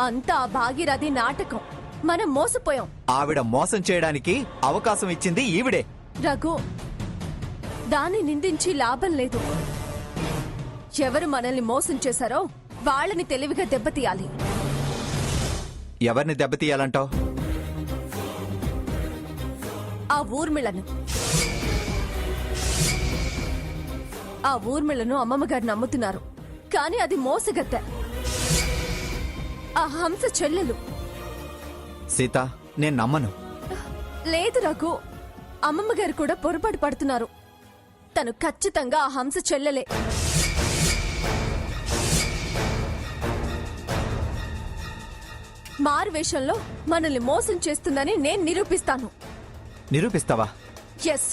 అంతా ఆ భాగీరథి నాటకం. మనం మోసపోయాం. ఆవిడ మోసం చేయడానికి అవకాశం ఇచ్చింది ఈవిడే. రఘు, దాన్ని నిందించి లాభం లేదు. ఎవరు మనల్ని మోసం చేశారో వాళ్ళని తెలివిగా దెబ్బతీయాలి. ఎవరిని దెబ్బతీయాలంటావు? ఆ ఊర్మిళను. ఆ ఊర్మిళను అమ్మమ్మగారు నమ్ముతున్నారు, కానీ అది మోసగత్తె. ఆ హంస చెల్లెలు. సీత, నేను నమ్మను. లేదు రఘు, అమ్మమ్మగారు కూడా పొరపాటు పడుతున్నారు. తను ఖచ్చితంగా ఆ హంస చెల్లెలే. మారువేషంలో మనల్ని మోసం చేస్తుందని నేను నిరూపిస్తాను. నిరూపిస్తావా? ఎస్.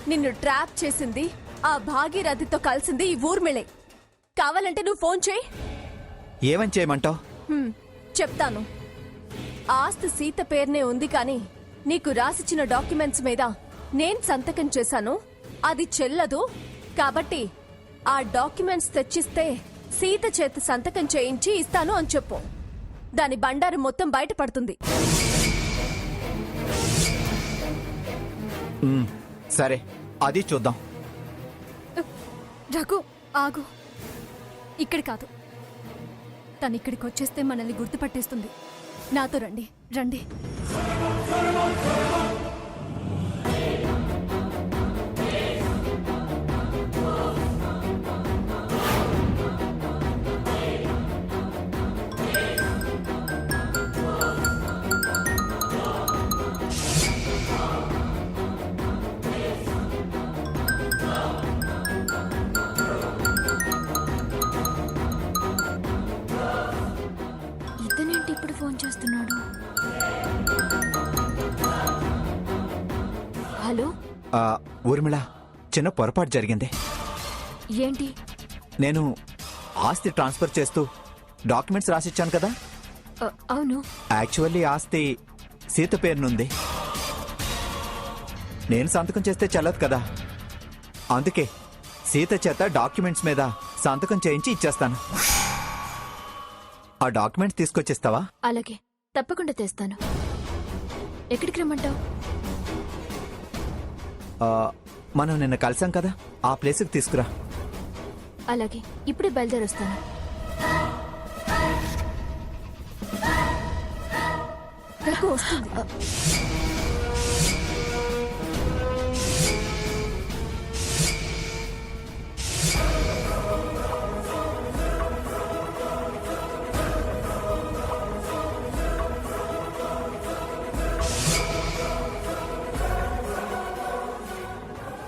నిన్ను ట్రాప్ చేసింది, ఆ భాగీరథితో కలిసింది ఈ ఊర్మిళే. కావాలంటే నువ్వు ఫోన్ చేయి. ఏమని చేయమంటావు? చెప్తాను. ఆస్తి సీత పేరునే ఉంది, కానీ నీకు రాసిచ్చిన డాక్యుమెంట్స్ మీద నేను సంతకం చేశాను. అది చెల్లదు. కాబట్టి ఆ డాక్యుమెంట్స్ తెచ్చిస్తే సీత చేత సంతకం చేయించి ఇస్తాను అని చెప్పు. దాని బండారు మొత్తం బయటపడుతుంది. సరే, అది చూద్దాం. రఘు, ఆగు. ఇక్కడ కాదు. తనిక్కడికి వచ్చేస్తే మనల్ని గుర్తుపట్టేస్తుంది. నాతో రండి, రండి. ఇతనేంటి ఇప్పుడు ఫోన్ చేస్తున్నాడు? హలో. ఊర్మిళ, చిన్న పొరపాటు జరిగింది. ఏంటి? నేను ఆస్తి ట్రాన్స్ఫర్ చేస్తూ డాక్యుమెంట్స్ రాసిచ్చాను కదా. అవును. యాక్చువల్లీ ఆస్తి సీత పేరునుంది. నేను సంతకం చేస్తే చెల్లదు కదా. అందుకే సీత చేత డాక్యుమెంట్స్ మీద సంతకం చేయించి ఇచ్చేస్తాను. ఆ డాక్యుమెంట్స్ తీసుకొచ్చేస్తావా? అలాగే, తప్పకుండా తెస్తాను. ఎక్కడికి రమ్మంటావు? మనం నిన్న కలిసాం కదా, ఆ ప్లేస్కి తీసుకురా. అలాగే, ఇప్పుడే బయలుదేరొస్తాను. వస్తుంది.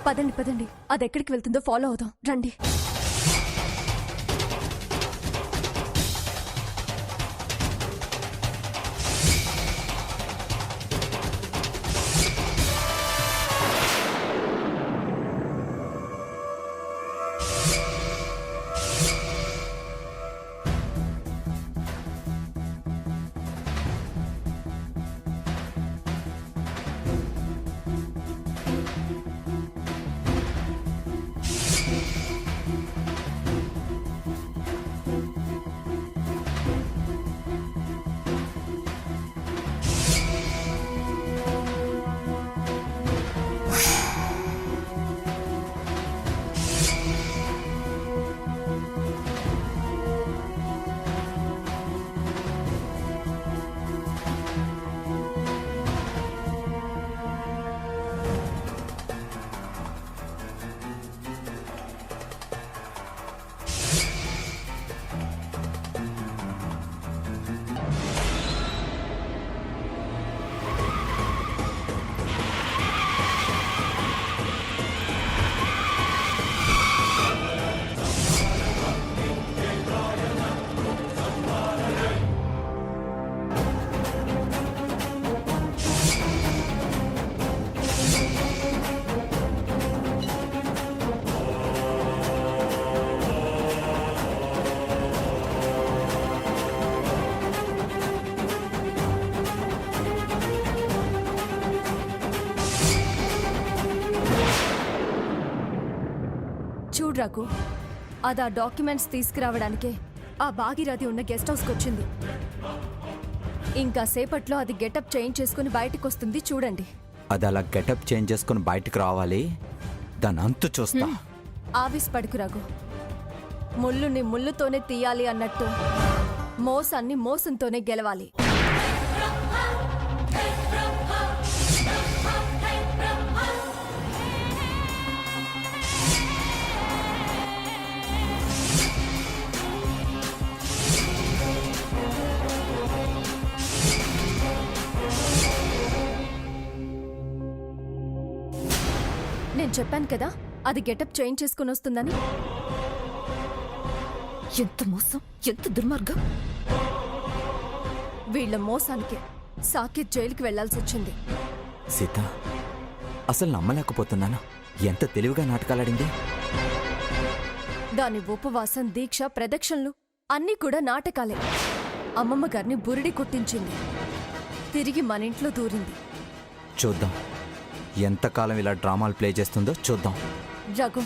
పదండి పదండి, అది ఎక్కడికి వెళ్తుందో ఫాలో అవుదాం. రండి. చూడు రఘు, అది ఆ డాక్యుమెంట్స్ తీసుకురావడానికే ఆ భాగీరథి ఉన్న గెస్ట్ హౌస్కి వచ్చింది. ఇంకా సేపట్లో అది గెటప్ చేంజ్ చేసుకుని బయటకు వస్తుంది చూడండి. అది అలా గెటప్ చేంజ్ చేసుకుని బయటకు రావాలి. దాని అంతు చూస్తా. ఆవేశపడుకు రఘు. ముళ్ళుని ముళ్ళుతోనే తీయాలి అన్నట్టు మోసాన్ని మోసంతోనే గెలవాలి. నేను చెప్పాను కదా అది గెటప్ చేంజ్ చేసుకుని వస్తుందని. ఎంత మోసం, ఎంత దుర్మార్గం. వీళ్ళ మోసానికే సాకేత్ జైలుకి వెళ్లాల్సి వచ్చింది. సీత, అసలు నమ్మలేకపోతున్నాను. ఎంత తెలివిగా నాటకాలాడింది. దాని ఉపవాసం, దీక్ష, ప్రదక్షిణలు అన్నీ కూడా నాటకాలే. అమ్మమ్మ గారిని బురిడి కొట్టించింది. తిరిగి మన ఇంట్లో దూరింది. చూద్దాం ఎంతకాలం ఇలా డ్రామాలు ప్లే చేస్తుందో చూద్దాం. రఘు,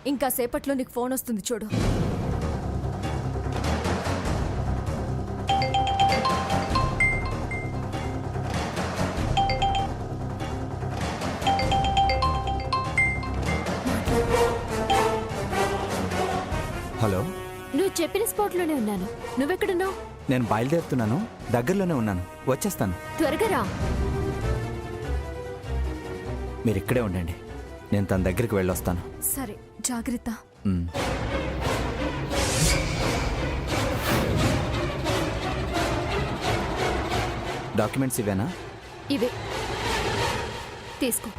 ఇంకా సేపట్లో నీకు ఫోన్ వస్తుంది చూడు. హలో, నువ్వు చెప్పిన స్పాట్ లోనే ఉన్నాను. నువ్వెక్కడున్నావు? నేను బయలుదేరుతున్నాను. దగ్గరలోనే ఉన్నాను. వచ్చేస్తాను. త్వరగా రా. మీరు ఇక్కడే ఉండండి. నేను తన దగ్గరికి వెళ్ళొస్తాను. సరే, జాగ్రత్త. మ్. డాక్యుమెంట్స్ ఇవేనా? ఇవే తీసుకో.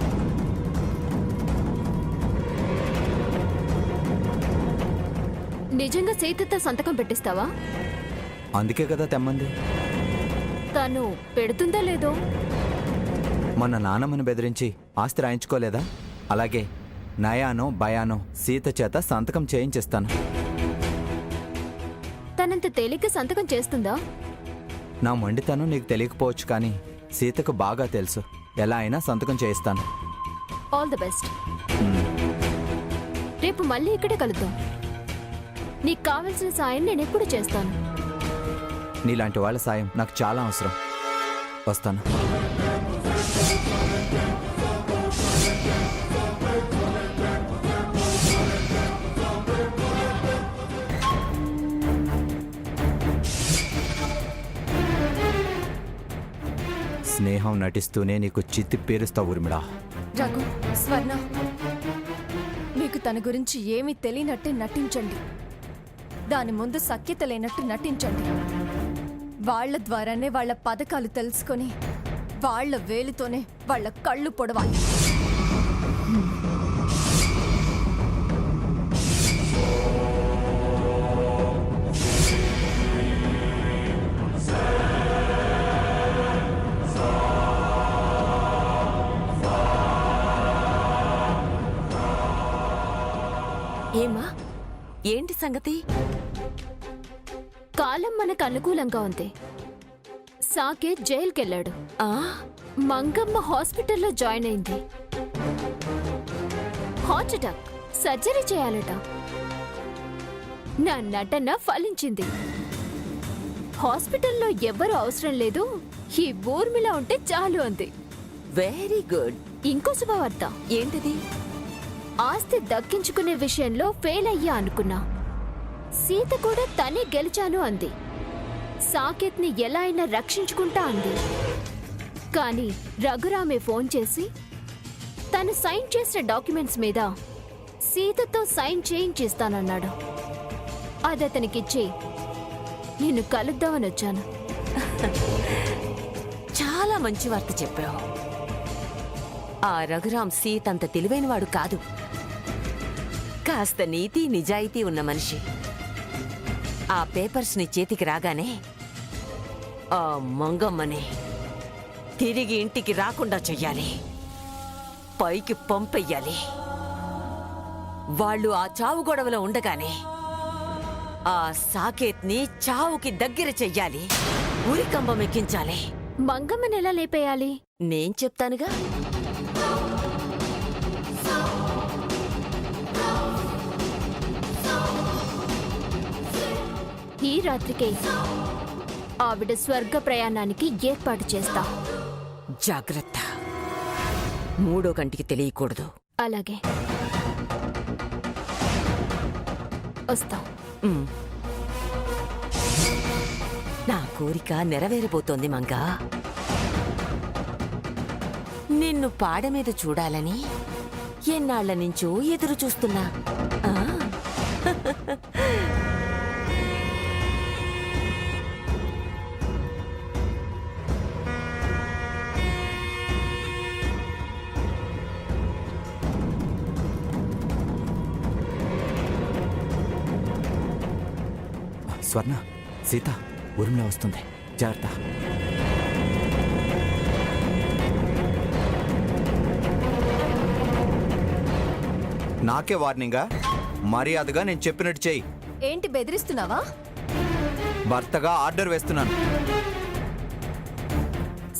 నిజంగా సీతతో సంతకం పెట్టిస్తావా? అందుకే కదా తెమ్మంది. తను పెడుతుందా లేదో? మొన్న నానమ్మను బెదిరించి ఆస్తి రాయించుకోలేదా? అలాగే నయానో భయానో సీత చేత సంతకం చేయించేస్తాను. తనంత తేలిగ్గా సంతకం చేస్తుందా? నా మొండితనం నీకు తెలియకపోవచ్చు, కానీ సీతకు బాగా తెలుసు. ఎలా అయినా సంతకం చేయిస్తాను. All the best. రేపు మళ్ళీ ఇక్కడే కలుద్దాం. నీకు కావలసిన సాయం నేను ఎప్పుడు చేస్తాను. నీలాంటి వాళ్ళ సాయం నాకు చాలా అవసరం. వస్తాను. స్నేహం నటిస్తూనే నీకు చిత్తి పేరుస్తావు ఊర్మిళా. రఘు, స్వర్ణ, మీకు తన గురించి ఏమీ తెలియనట్టే నటించండి. దాని ముందు సఖ్యత లేనట్టు నటించండి. వాళ్ల ద్వారానే వాళ్ల పథకాలు తెలుసుకొని వాళ్ల వేలితోనే వాళ్ల కళ్ళు పొడవాలి. ఏమా, ఏంటి సంగతి? కాలం మనకు అనుకూలంగా ఉంది. సాకేత్ జైలుకెళ్ళాడు. ఆ మంగమ్మ హాస్పిటల్లో జాయిన్ అయింది. హార్ట్ అటాక్, సర్జరీ చేయాలట. నా నటన ఫలించింది. హాస్పిటల్లో ఎవ్వరూ అవసరం లేదు, ఈ ఊర్మిళ ఉంటే చాలు అంది. Very good. ఇంకో శుభవార్త. ఏంటిది? ఆస్తి దక్కించుకునే విషయంలో ఫెయిల్ అయ్యా అనుకున్నా. సీత కూడా తనే గెలిచాను అంది. సాకేత్ని ఎలా అయినా రక్షించుకుంటా అంది. కానీ రఘురామే ఫోన్ చేసి తను సైన్ చేసిన డాక్యుమెంట్స్ మీద సీతతో సైన్ చేయించిస్తానన్నాడు. అదతనికిచ్చి నిన్ను కలుద్దామని వచ్చాను. చాలా మంచి వార్త చెప్పావు. ఆ రఘురాం సీత అంత తెలివైనవాడు కాదు. కాస్త నీతి నిజాయితీ ఉన్న మనిషి. ఆ పేపర్స్ ని చేతికి రాగానే ఆ మంగమ్మని తిరిగి ఇంటికి రాకుండా చెయ్యాలి, పైకి పంపెయ్యాలి. వాళ్ళు ఆ చావు గొడవలో ఉండగానే ఆ సాకేత్ని చావుకి దగ్గర చెయ్యాలి, ఉరికంబం ఎక్కించాలి. మంగమ్మని ఎలా లేపేయాలి? నేను చెప్తానుగా. ఈ రాత్రికే ఆవిడ స్వర్గ ప్రయాణానికి ఏర్పాటు చేస్తా. జాగ్రత్త, మూడో కంటికి తెలియకూడదు. అలాగే వస్తా. ఉమ్. నా కోరిక నెరవేరబోతోంది మంగా. నిన్ను పాడ మీద చూడాలని ఎన్నాళ్ల నుంచో ఎదురు చూస్తున్నా. ఆ. స్వర్ణ, సీత, ఊరిలో వస్తుంది, జాగ్రత్త. నాకే వార్నింగా? మర్యాదగా నేను చెప్పినట్టు చెయ్యి. ఏంటి బెదిరిస్తున్నావా? భర్తగా ఆర్డర్ వేస్తున్నాను.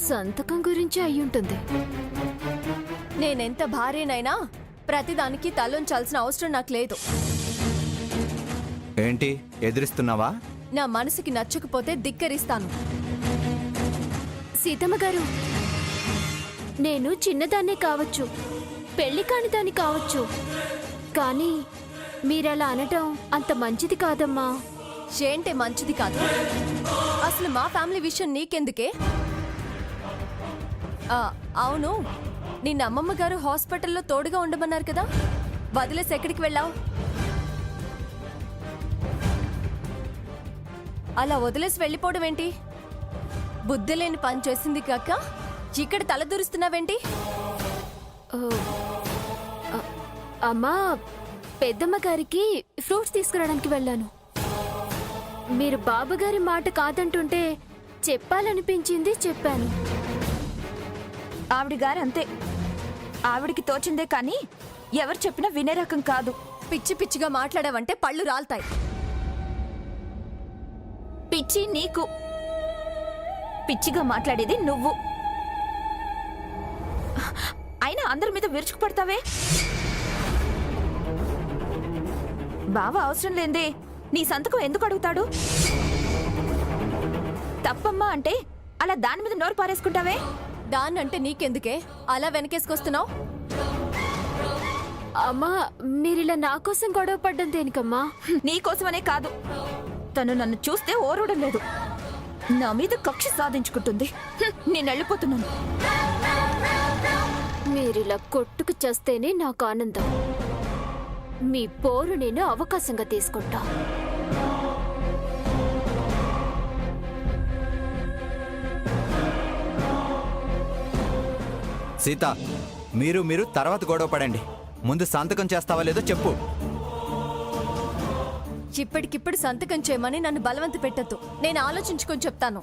సంతకం గురించి అయ్యుంటుంది. నేనెంత భార్యనైనా ప్రతిదానికి తలొంచాల్సిన అవసరం నాకు లేదు. ఏంటి ఎదిరిస్తున్నావా? నా మనసుకి నచ్చకపోతే ధిక్కరిస్తాను. సీతమ్మ గారు, నేను చిన్నదాన్నే కావచ్చు, పెళ్లి కాని దాన్ని కావచ్చు, కానీ మీరలా అనటం అంత మంచిది కాదమ్మా. ఏంటే మంచిది కాదు? అసలు మా ఫ్యామిలీ విషయం నీకెందుకే? అవును, నిన్న అమ్మమ్మ గారు హాస్పిటల్లో తోడుగా ఉండమన్నారు కదా, వదిలేసి ఎక్కడికి వెళ్ళావు? అలా వదిలేసి వెళ్ళిపోవడం ఏంటి? బుద్ధి లేని పని చేసింది కాక ఇక్కడ తలదూరుస్తున్నావేంటి? అమ్మా, పెద్దమ్మ గారికి ఫ్రూట్స్ తీసుకురావడానికి వెళ్ళాను. మీరు బాబుగారి మాట కాదంటుంటే చెప్పాలనిపించింది, చెప్పాను. ఆవిడ గారు అంతే, ఆవిడికి తోచిందే కానీ ఎవరు చెప్పినా వినే రకం కాదు. పిచ్చి పిచ్చిగా మాట్లాడావంటే పళ్ళు రాల్తాయి. పిచ్చి నీకు, పిచ్చిగా మాట్లాడేది నువ్వు. అయినా అందరి మీద విరుచుకుపడతావే. బావ అవసరం లేదే నీ సంతకం ఎందుకు అడుగుతాడు? తప్పమ్మా అంటే అలా దాని మీద నోరు పారేసుకుంటావే. దాన్నంటే నీకెందుకే అలా వెనకేసుకొస్తున్నావు? అమ్మా, మీరిలా నా కోసం గొడవ పడ్డం దేనికమ్మా? నీకోసమనే కాదు, తను నన్ను చూస్తే ఓరవడం లేదు, నా మీద కక్ష సాధించుకుంటుంది. నేను వెళ్ళిపోతున్నాను. మీరిలా కొట్టుకు చేస్తేనే నాకు ఆనందం. మీ పోరు నేను అవకాశంగా తీసుకుంటా. సీత, మీరు తర్వాత గొడవ పడండి. ముందు సంతకం చేస్తావా లేదో చెప్పు. ఇప్పటికిప్పుడు సంతకం చేయమని నన్ను బలవంత పెట్టద్దు. నేను ఆలోచించుకొని చెప్తాను.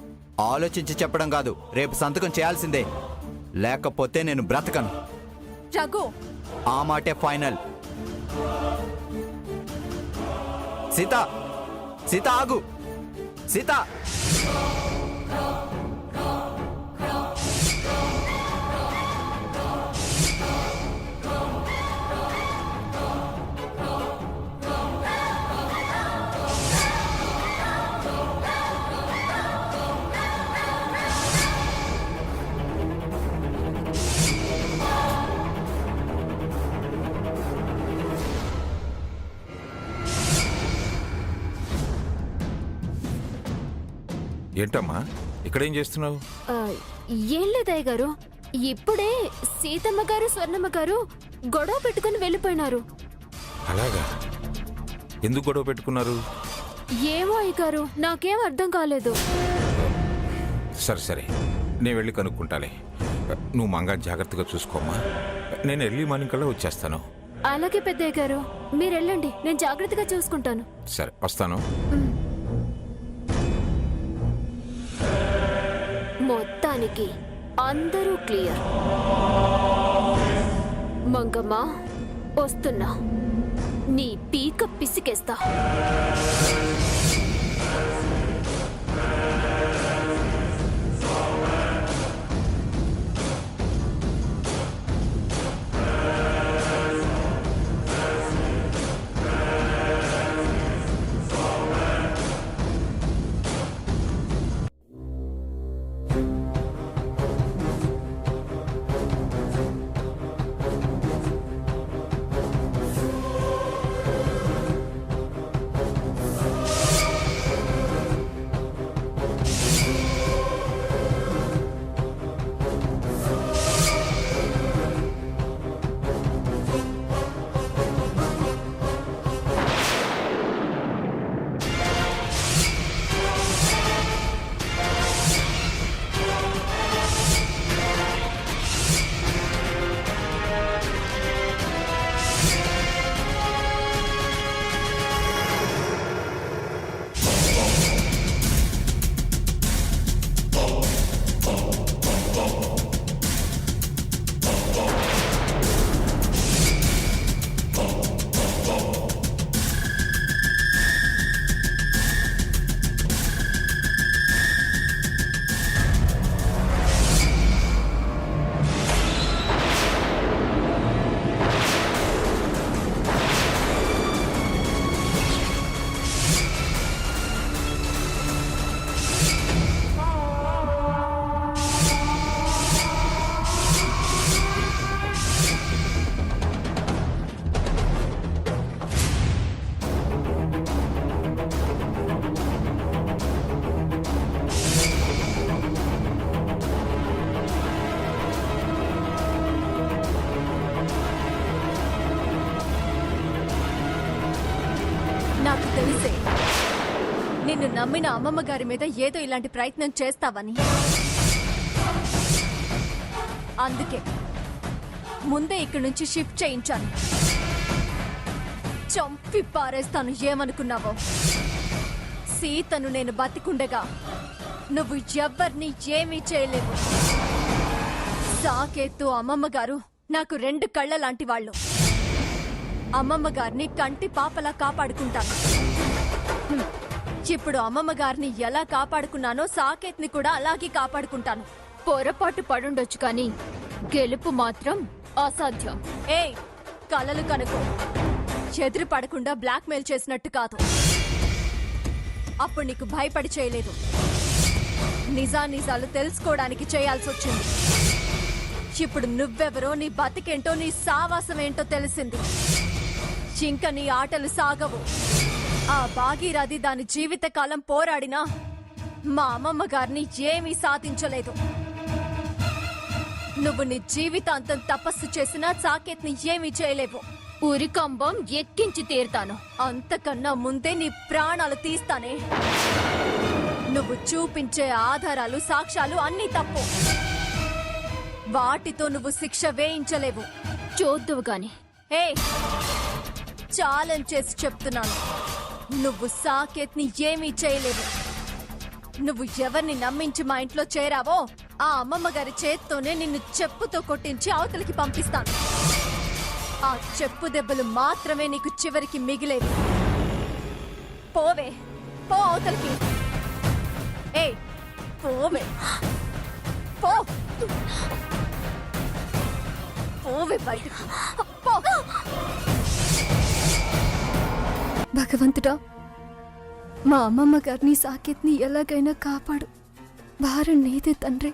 ఆలోచించి చెప్పడం కాదు, రేపు సంతకం చేయాల్సిందే, లేకపోతే నేను బ్రతకను. రఘు, ఆ మాటే ఫైనల్. సీత, సీత ఆగు, సీత. ఏంటమ్మా ఇక్కడేం చేస్తున్నావు? ఆ, ఏం లేదయ్య గారు, ఇప్పుడే సీతమ్మ గారు స్వర్ణమ్మ గారు గొడవ పెట్టుకుని వెళ్ళిపోయినారు. అలాగా? ఎందుకు గొడవ పెట్టుకున్నారు? ఏమో అయ్య గారు, నాకేం అర్థం కాలేదు. సరే సరే, నేను వెళ్ళి కనుక్కుంటాలే. నువ్వు మంగా జాగ్రత్తగా చూసుకోమ్మా. నేను ఎర్లీ మార్నింగ్ కల్లా వచ్చేస్తాను. అలాగే పెద్దయ్య గారు, మీరు వెళ్ళండి, నేను జాగ్రత్తగా చూసుకుంటాను. సరే, వస్తాను. మొత్తానికి అందరూ క్లియర్. మంగమ్మ, వస్తున్నా, నీ పీక పిసికేస్తా. నిన్ను నమ్మిన అమ్మమ్మ గారి మీద ఏదో ఇలాంటి ప్రయత్నం చేస్తావని. అందుకే ముందే ఇక్కడి నుంచి షిఫ్ట్ చేయించాను. చంపి పారేస్తాను ఏమనుకున్నావో. సీతను నేను బతికుండగా నువ్వు ఎవ్వరిని ఏమీ చేయలేవు. సాకేత్తు అమ్మమ్మ గారు నాకు 2 కళ్ళ లాంటి వాళ్ళు. అమ్మమ్మ గారిని కంటి పాపలా కాపాడుకుంటాను. ఇప్పుడు అమ్మమ్మ గారిని ఎలా కాపాడుకున్నానో సాకేత్ని కూడా అలాగే కాపాడుకుంటాను. పొరపాటు పడుండొచ్చు కానీ గెలుపు మాత్రం అసాధ్యం. ఏయ్, కలలు కనుకో. ఎదురు పడకుండా బ్లాక్మెయిల్ చేసినట్టు కాదు. అప్పుడు నీకు భయపడి చేయలేదు, నిజాలు తెలుసుకోవడానికి చేయాల్సి వచ్చింది. ఇప్పుడు నువ్వెవరో, నీ బతికేంటో, నీ సావాసం ఏంటో తెలిసింది. ఇంకా నీ ఆటలు సాగవు. ఆ భాగీరథి దాని జీవితకాలం పోరాడినా మా అమ్మమ్మ గారిని ఏమీ సాధించలేదు. నువ్వు నీ జీవితాంతం తపస్సు చేసినా సాకేత్ని ఏమీ చేయలేవు. ఉరికంబం ఎక్కించి తీరుతాను. అంతకన్నా ముందే నీ ప్రాణాలు తీస్తానే. నువ్వు చూపించే ఆధారాలు, సాక్ష్యాలు అన్నీ తప్పు. వాటితో నువ్వు శిక్ష వేయించలేవు. చూద్దువు గాని. ఏ, ఛాలెంజ్ చేసి చెప్తున్నాను, నువ్వు సాకేత్ని ఏమీ చేయలేవు. నువ్వు ఎవరిని నమ్మించి మా ఇంట్లో చేరావో ఆ అమ్మమ్మ గారి చేత్తోనే నిన్ను చెప్పుతో కొట్టించి అవతలికి పంపిస్తాను. ఆ చెప్పు దెబ్బలు మాత్రమే నీకు చివరికి మిగిలేవి. పోవే, పో అవతలికి. ఏ, పోవే, పో, పోవే బయటకు, పో. భగవంతుడా, మా అమ్మమ్మ గారిని సాకేత్ని ఎలాగైనా కాపాడు. భారం నీదే తండ్రి.